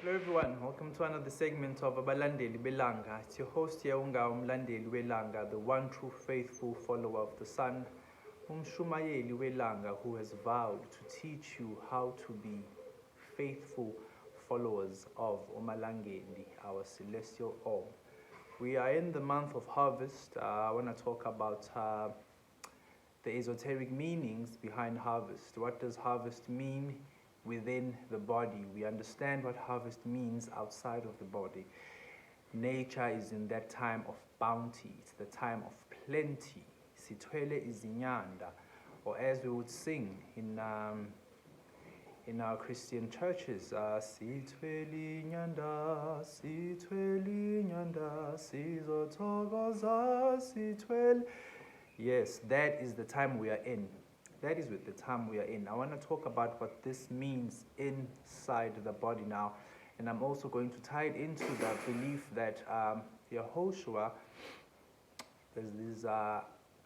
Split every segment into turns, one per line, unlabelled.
Hello everyone, welcome to another segment of maLaNGeNi. It's your host maLaNGeNi, the one true faithful follower of the Son, umshumayeli welanga, who has vowed to teach you how to be faithful followers of maLaNGeNi, our celestial orb. We are in the month of harvest. I want to talk about the esoteric meanings behind harvest. What does harvest mean within the body? We understand what harvest means outside of the body. Nature is in that time of bounty. It's the time of plenty. Sithwele izinyanda, or as we would sing in our Christian churches, Sithwele inyanda, Sithwele inyanda, sizothokoza sithwele. Yes, that is the time we are in. That is with the time we are in. I want to talk about what this means inside the body now. And I'm also going to tie it into the belief that YaHoSha, there's these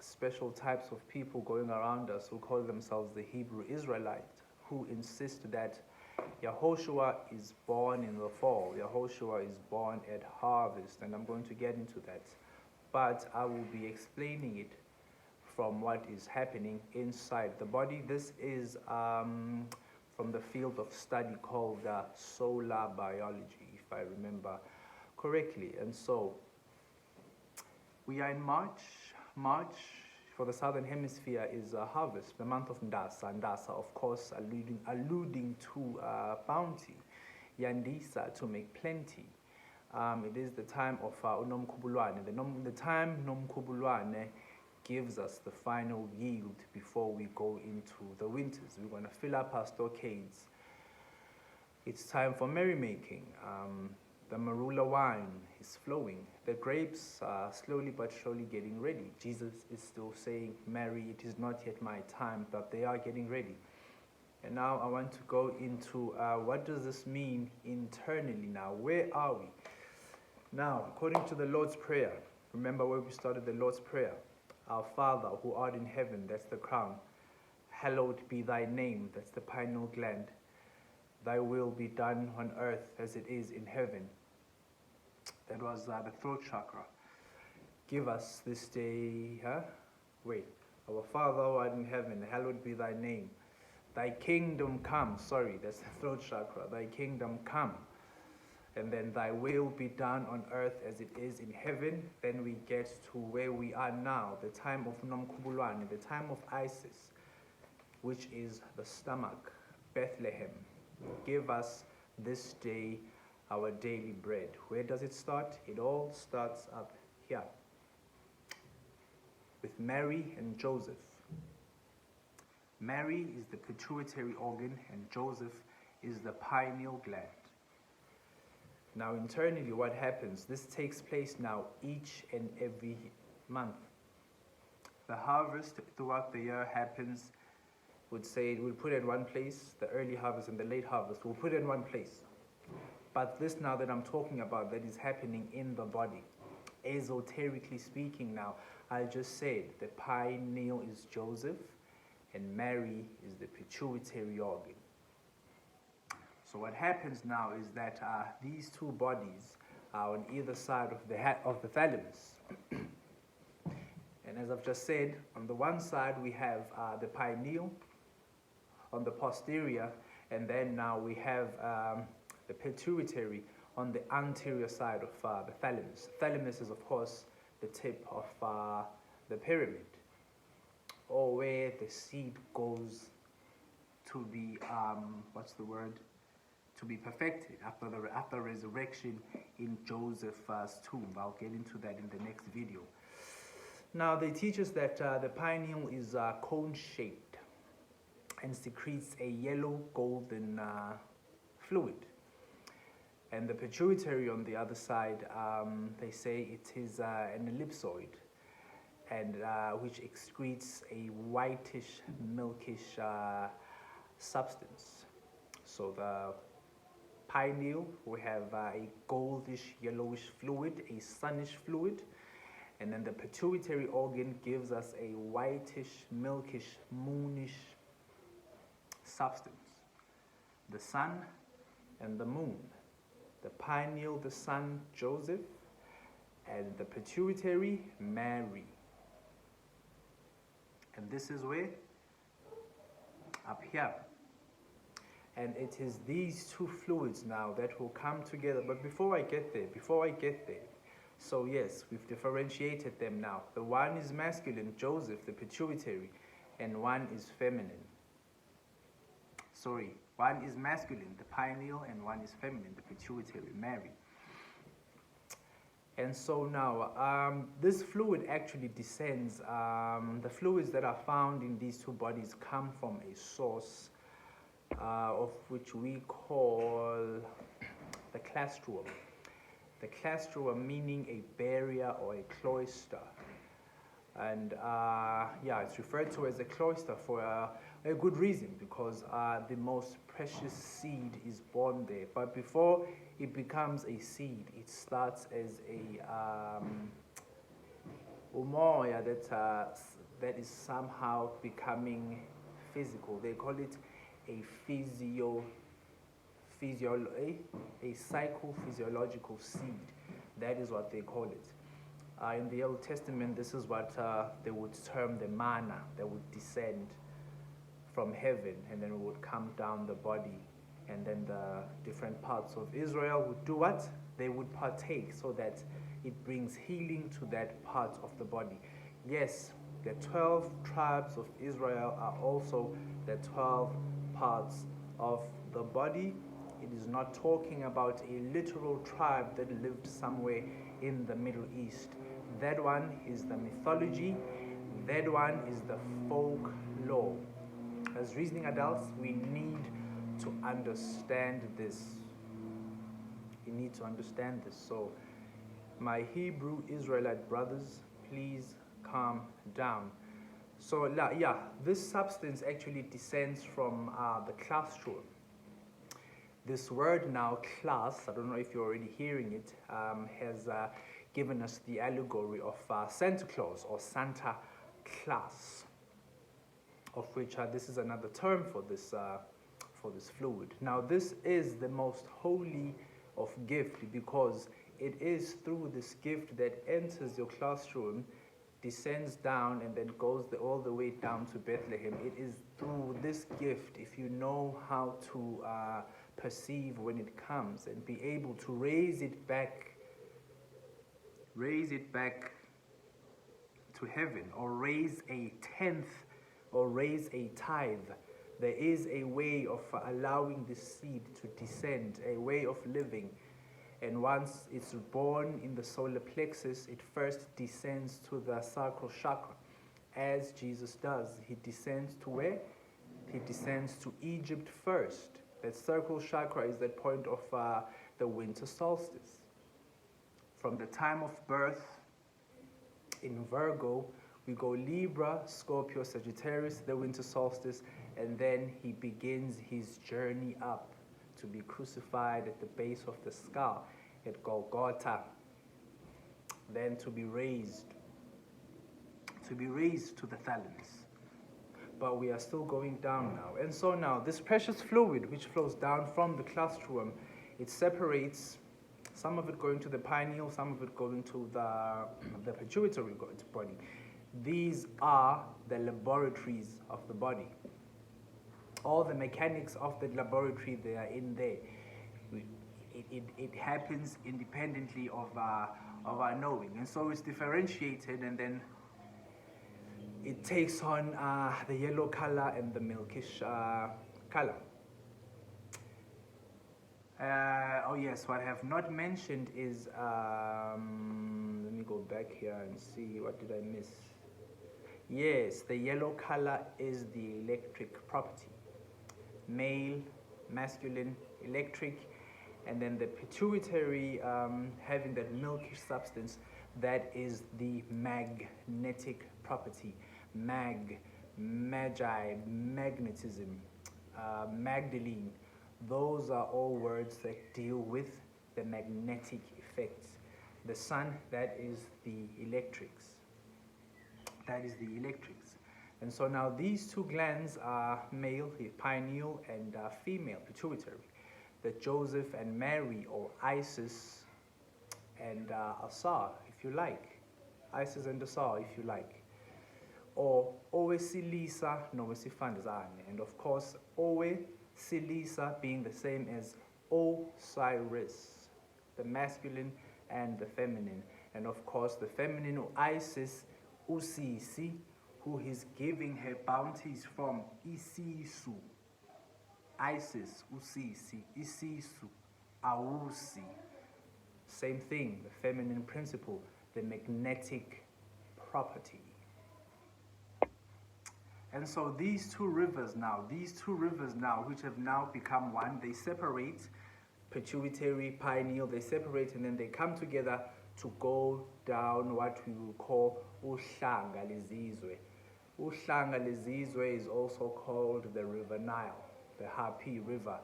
special types of people going around us who call themselves the Hebrew Israelite, who insist that YaHoSha is born in the fall. YaHoSha is born at harvest. And I'm going to get into that. But I will be explaining it from what is happening inside the body. This is from the field of study called solar biology, if I remember correctly. And so we are in March. March for the southern hemisphere is harvest, the month of Ndasa. Ndasa, of course, alluding to bounty. Yandisa, to make plenty. It is the time of uNomkhubulwane. The time Nomkhubulwane gives us the final yield before we go into the winters. We're going to fill up our stockades. It's time for merrymaking. The marula wine is flowing. The grapes are slowly but surely getting ready. Jesus is still saying, Mary, it is not yet my time, but they are getting ready. And now I want to go into what does this mean internally now? Where are we? Now, according to the Lord's Prayer, remember where we started the Lord's Prayer? Our Father, who art in heaven, that's the crown. Hallowed be thy name, that's the pineal gland. Thy will be done on earth as it is in heaven. That was the throat chakra. Give us this day, Our Father, who art in heaven, hallowed be thy name. Thy kingdom come, that's the throat chakra. Thy kingdom come. And then thy will be done on earth as it is in heaven. Then we get to where we are now, the time of Nomkhubulwane, the time of Isis, which is the stomach, Bethlehem. Give us this day our daily bread. Where does it start? It all starts up here with Mary and Joseph. Mary is the pituitary organ and Joseph is the pineal gland. Now, internally, what happens? This takes place now each and every month. The harvest throughout the year happens, we'll put it in one place, the early harvest and the late harvest, we'll put it in one place. But this now that I'm talking about, that is happening in the body. Esoterically speaking now, I just said the pineal is Joseph and Mary is the pituitary organ. So what happens now is that these two bodies are on either side of the thalamus. And as I've just said, on the one side we have the pineal on the posterior, and then now we have the pituitary on the anterior side of the thalamus. Thalamus is, of course, the tip of the pyramid, or where the seed goes to be, to be perfected after resurrection in Joseph's tomb. I'll get into that in the next video. Now, they teach us that the pineal is cone-shaped and secretes a yellow golden fluid. And the pituitary on the other side, they say it is an ellipsoid, and which excretes a whitish, milkish substance. So the pineal, we have a goldish, yellowish fluid, a sunnish fluid, and then the pituitary organ gives us a whitish, milkish, moonish substance. The sun and the moon. the pineal, the son, Joseph, and the pituitary, Mary. And this is where? Up here. And it is these two fluids now that will come together. But before I get there, so yes, we've differentiated them now. The one is masculine, Joseph, the pituitary, and one is feminine. Sorry, one is masculine, the pineal, and one is feminine, the pituitary, Mary. And so now, this fluid actually descends. The fluids that are found in these two bodies come from a source of which we call the claustrum. The claustrum meaning a barrier or a cloister. And yeah, it's referred to as a cloister for a good reason, because the most precious seed is born there. But before it becomes a seed, it starts as a umoya that is somehow becoming physical. They call it a psychophysiological seed. That is what they call it. In the Old Testament, this is what they would term the manna that would descend from heaven, and then it would come down the body, and then the different parts of Israel would do what? They would partake, so that it brings healing to that part of the body. Yes, the 12 tribes of Israel are also the 12 parts of the body. It is not talking about a literal tribe that lived somewhere in the Middle East. That one is the mythology. That one is the folklore. As reasoning adults, we need to understand this. We need to understand this. So, my Hebrew Israelite brothers, please calm down. So, yeah, this substance actually descends from the claustrum. This word now, class, I don't know if you're already hearing it, has given us the allegory of Santa Claus or Santa Claus, of which this is another term for this fluid. Now, this is the most holy of gift, because it is through this gift that enters your claustrum, descends down, and then goes all the way down to Bethlehem. It is through this gift, if you know how to perceive when it comes and be able to raise it back to heaven, or raise a tenth, or raise a tithe. There is a way of allowing this seed to descend, a way of living. And once it's born in the solar plexus, it first descends to the sacral chakra, as Jesus does. He descends to where? He descends to Egypt first. That sacral chakra is that point of the winter solstice. From the time of birth in Virgo, we go Libra, Scorpio, Sagittarius, the winter solstice, and then he begins his journey up to be crucified at the base of the skull at Golgotha, then to be raised to the thalamus. But we are still going down now. And so now, this precious fluid which flows down from the claustrum, it separates, some of it going to the pineal, some of it going to the pituitary body. These are the laboratories of the body. All the mechanics of the laboratory, they are in there. It happens independently of our knowing. And so it's differentiated, and then it takes on the yellow color and the milkish color. Oh yes, what I have not mentioned is, let me go back here and see, what did I miss? Yes, the yellow color is the electric property. Male, masculine, electric, and then the pituitary having that milkish substance, that is the magnetic property. Magi, magnetism, Magdalene. Those are all words that deal with the magnetic effects. The sun, that is the electrics. And so now these two glands are male, the pineal, and female, pituitary. the Joseph and Mary, or Isis and Asar, if you like. Isis and Asar, if you like. Or owesilisa nowesifazane. And of course, owesilisa being the same as Osiris, the masculine and the feminine. And of course, the feminine, Isis, Usisi, who is giving her bounties from Isisu. Isis, Usisi, Isisu, Awusi. Same thing, the feminine principle, the magnetic property. And so these two rivers now, which have now become one, they separate, pituitary, pineal, they separate and then they come together to go down what we will call Uhlanga Lezizwe. Uhlanga Lezizwe is also called the River Nile, the Hapi River.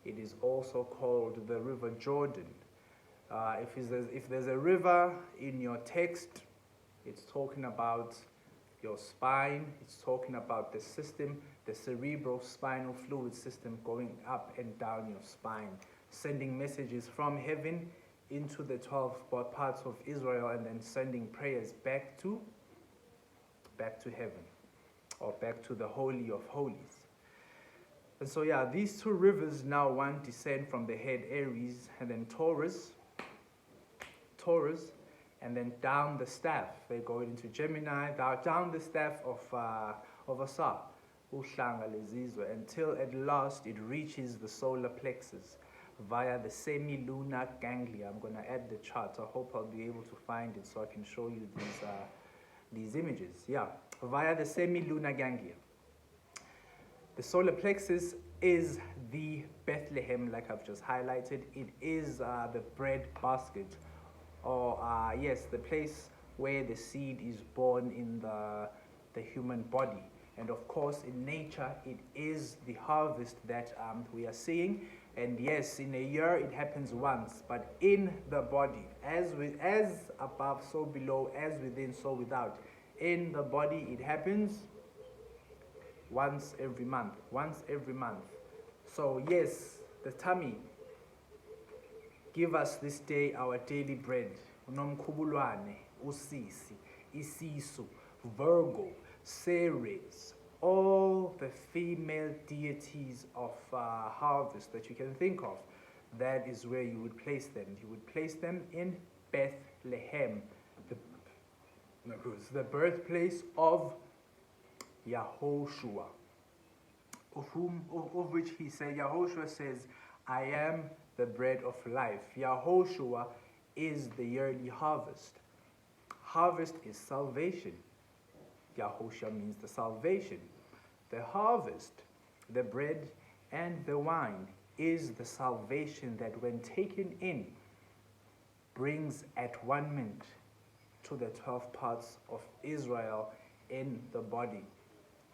It is also called the River Jordan. If there's a river in your text, it's talking about your spine, it's talking about the system, the cerebral spinal fluid system going up and down your spine, sending messages from heaven into the 12 parts of Israel and then sending prayers back to heaven, or back to the Holy of Holies. And so yeah, these two rivers now, one descend from the head Aries and then Taurus, and then down the staff, they go into Gemini, down the staff of Asar, Uhlanga Lezizwe, until at last it reaches the solar plexus via the semi-lunar ganglia. I'm going to add the chart. I hope I'll be able to find it so I can show you these images. Yeah, via the semi-lunar ganglia. The solar plexus is the Bethlehem, like I've just highlighted. It is the bread basket, or yes, the place where the seed is born in the human body. And of course, in nature, it is the harvest that we are seeing. And yes, in a year, it happens once. But in the body, as above, so below, as within, so without. In the body, it happens once every month. So yes, the tummy, give us this day our daily bread. Unomkhubulwane, Usisi, Isisu, Virgo, Ceres, all the female deities of harvest that you can think of. That is where you would place them. You would place them in Bethlehem, the birthplace of YaHoSha, of which YaHoSha says, I am the bread of life. YaHoSha is the yearly harvest. Harvest is salvation. YaHoSha means the salvation. The harvest, the bread and the wine, is the salvation that when taken in, brings at-one-ment to the 12 parts of Israel in the body.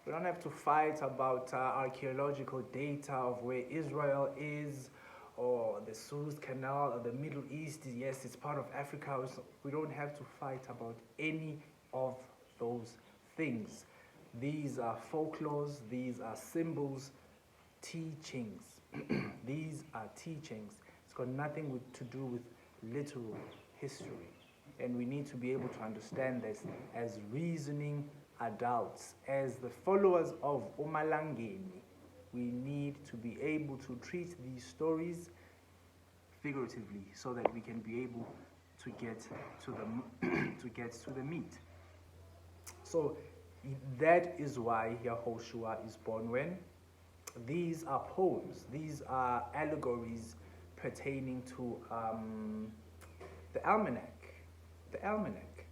We don't have to fight about archaeological data of where Israel is, or the Suez Canal, or the Middle East. Yes, it's part of Africa. We don't have to fight about any of those things. These are folklores, these are symbols, teachings. These are teachings. It's got nothing to do with literal history. And we need to be able to understand this as reasoning adults, as the followers of maLaNGeNi. We need to be able to treat these stories figuratively so that we can be able to get to the meat. So that is why YaHoSha is born when? These are poems, these are allegories pertaining to the almanac. The almanac.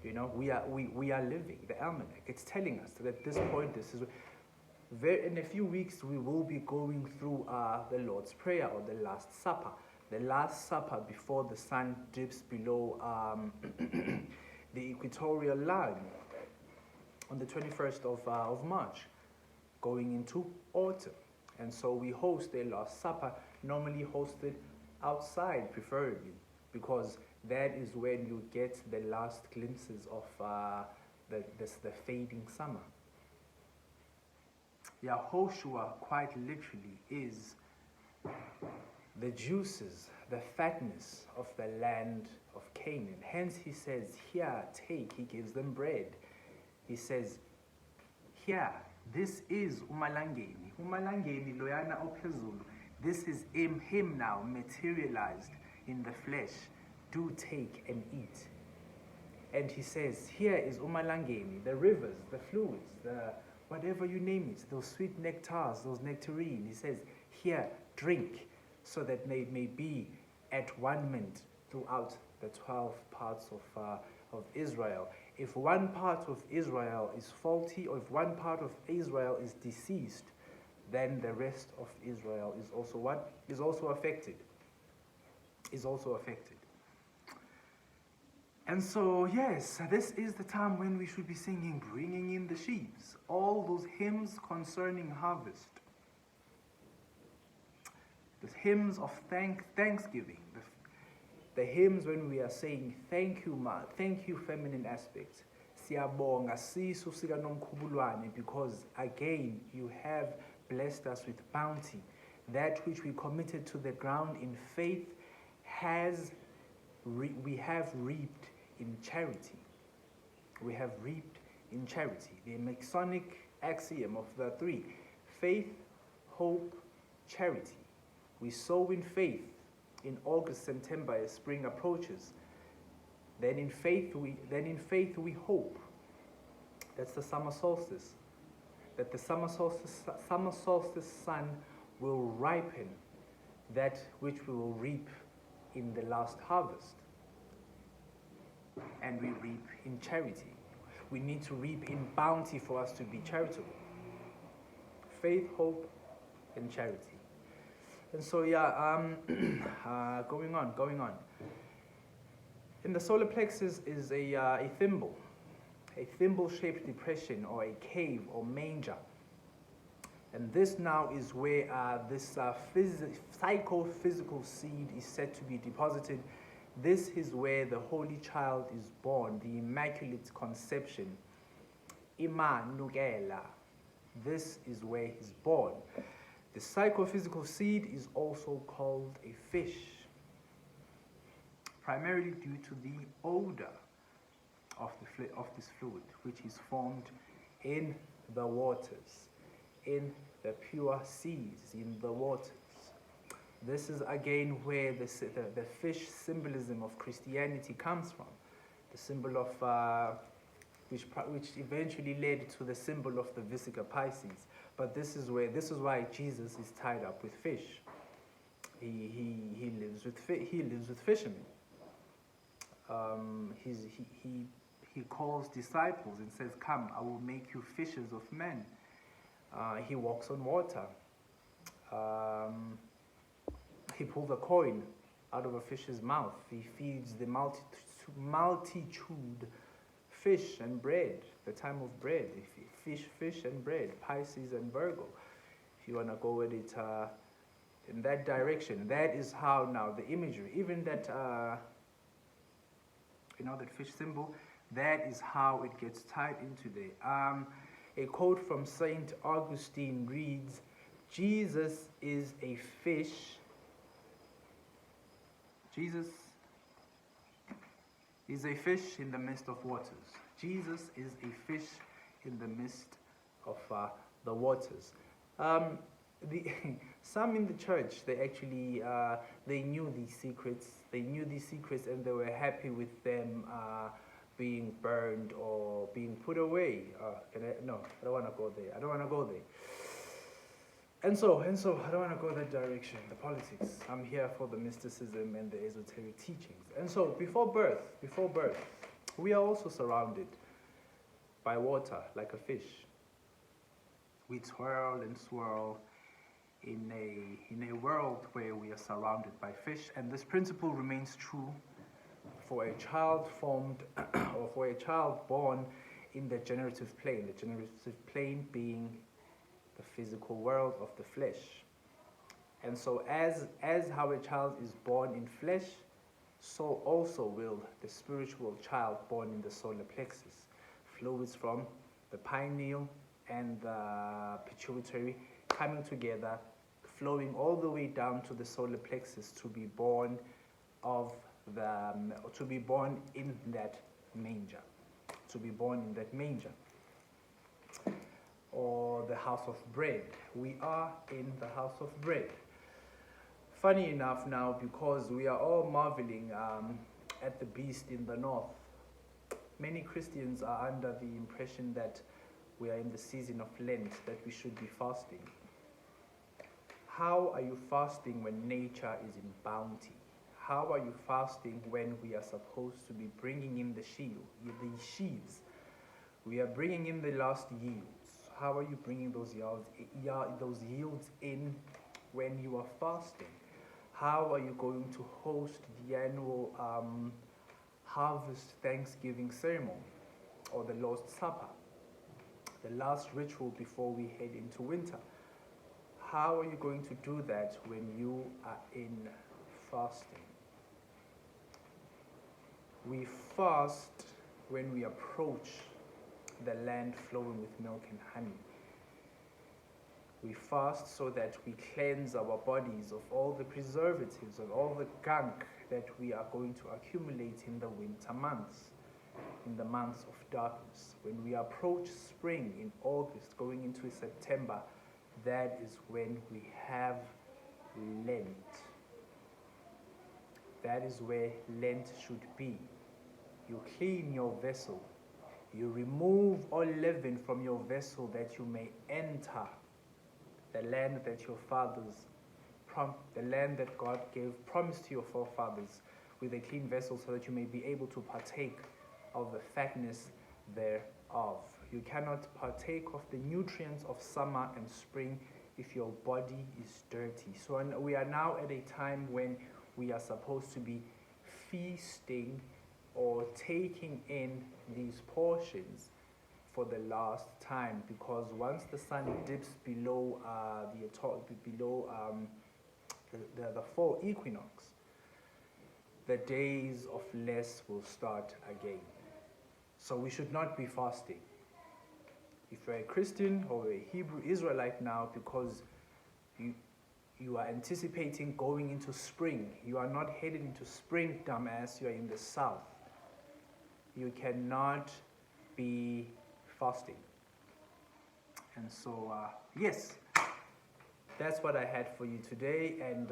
You know, we are living the almanac. It's telling us that at this point, this is in a few weeks we will be going through the Lord's Prayer, or the Last Supper. The Last Supper before the sun dips below the equatorial line on the 21st of March, going into autumn. And so we host a Last Supper, normally hosted outside preferably, because that is when you get the last glimpses of the fading summer. YaHoSha quite literally is the juices, the fatness of the land of Canaan. Hence he says, here, take. He gives them bread. He says, here, this is maLaNGeNi. maLaNGeNi loyana ophezulu. This is him now, materialized in the flesh. Do take and eat. And he says, here is maLaNGeNi, the rivers, the fluids, the whatever you name it, those sweet nectars, those nectarine. He says, here, drink, so that they may be at one mint throughout the 12 parts of Israel. If one part of Israel is faulty, or if one part of Israel is deceased, then the rest of Israel is also what? Is also affected. Is also affected. And so, yes, this is the time when we should be singing, bringing in the sheaves, all those hymns concerning harvest, the hymns of thanksgiving, the hymns when we are saying, thank you, ma, thank you, feminine aspect, siyabonga sisu sika nomkhubulwane, because again, you have blessed us with bounty. That which we committed to the ground in faith we have reaped in charity. We have reaped in charity. The Masonic axiom of the three: faith, hope, charity. We sow in faith in August, September, as spring approaches. Then in faith we hope. That's the summer solstice. That the summer solstice sun will ripen that which we will reap in the last harvest. And we reap in charity. We need to reap in bounty for us to be charitable. Faith, hope, and charity. And so, going on. In the solar plexus is a thimble-shaped depression, or a cave or manger. And this now is where this psychophysical seed is said to be deposited. This is where the Holy Child is born, the Immaculate Conception. Imanukela. This is where he's born. The psychophysical seed is also called a fish, primarily due to the odor of this fluid, which is formed in the waters, in the pure seas, in the waters. This is again where the fish symbolism of Christianity comes from. The symbol of which eventually led to the symbol of the Vesica Pisces. But this is why Jesus is tied up with fish. He lives with fishermen. He calls disciples and says, "Come, I will make you fishers of men." He walks on water. He pulls a coin out of a fish's mouth. He feeds the multitude fish and bread, the time of bread. Fish and bread, Pisces and Virgo. If you want to go with it in that direction, that is how now the imagery, even that, that fish symbol, that is how it gets tied into there. A quote from Saint Augustine reads, "Jesus is a fish. Jesus is a fish in the midst of waters." Jesus is a fish in the midst of the waters. Some in the church, they actually they knew these secrets. They knew these secrets, and they were happy with them being burned or being put away. No, I don't want to go there. I don't want to go there. And so, I don't want to go that direction, the politics. I'm here for the mysticism and the esoteric teachings. And so, before birth, we are also surrounded by water, like a fish. We twirl and swirl in a world where we are surrounded by fish, and this principle remains true for a child formed, or for a child born in the generative plane. The generative plane being the physical world of the flesh. And so as how a child is born in flesh, so also will the spiritual child born in the solar plexus. Fluids from the pineal and the pituitary coming together, flowing all the way down to the solar plexus to be born to be born in that manger, or the house of bread. We are in the house of bread. Funny enough now, because we are all marveling at the beast in the north, many Christians are under the impression that we are in the season of Lent, that we should be fasting. How are you fasting when nature is in bounty? How are you fasting when we are supposed to be bringing in the sheaves? We are bringing in the last yields. How are you bringing those yields in when you are fasting? How are you going to host the annual harvest Thanksgiving ceremony, or the Lord's Supper, the last ritual before we head into winter? How are you going to do that when you are in fasting? We fast when we approach the land flowing with milk and honey. We fast so that we cleanse our bodies of all the preservatives and all the gunk that we are going to accumulate in the winter months, in the months of darkness. When we approach spring in August, going into September, that is when we have Lent. That is where Lent should be. You clean your vessel. You remove all leaven from your vessel that you may enter the land that your fathers, the land that God promised to your forefathers, with a clean vessel, so that you may be able to partake of the fatness thereof. You cannot partake of the nutrients of summer and spring if your body is dirty. So we are now at a time when we are supposed to be feasting or taking in these portions for the last time, because once the sun dips below the fall equinox, the days of less will start again. So we should not be fasting. If you're a Christian or a Hebrew Israelite now, because you are anticipating going into spring, you are not headed into spring, dumbass, you are in the south. You cannot be fasting. And so, yes, that's what I had for you today. And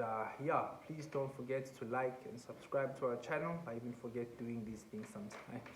please don't forget to like and subscribe to our channel. I even forget doing these things sometimes.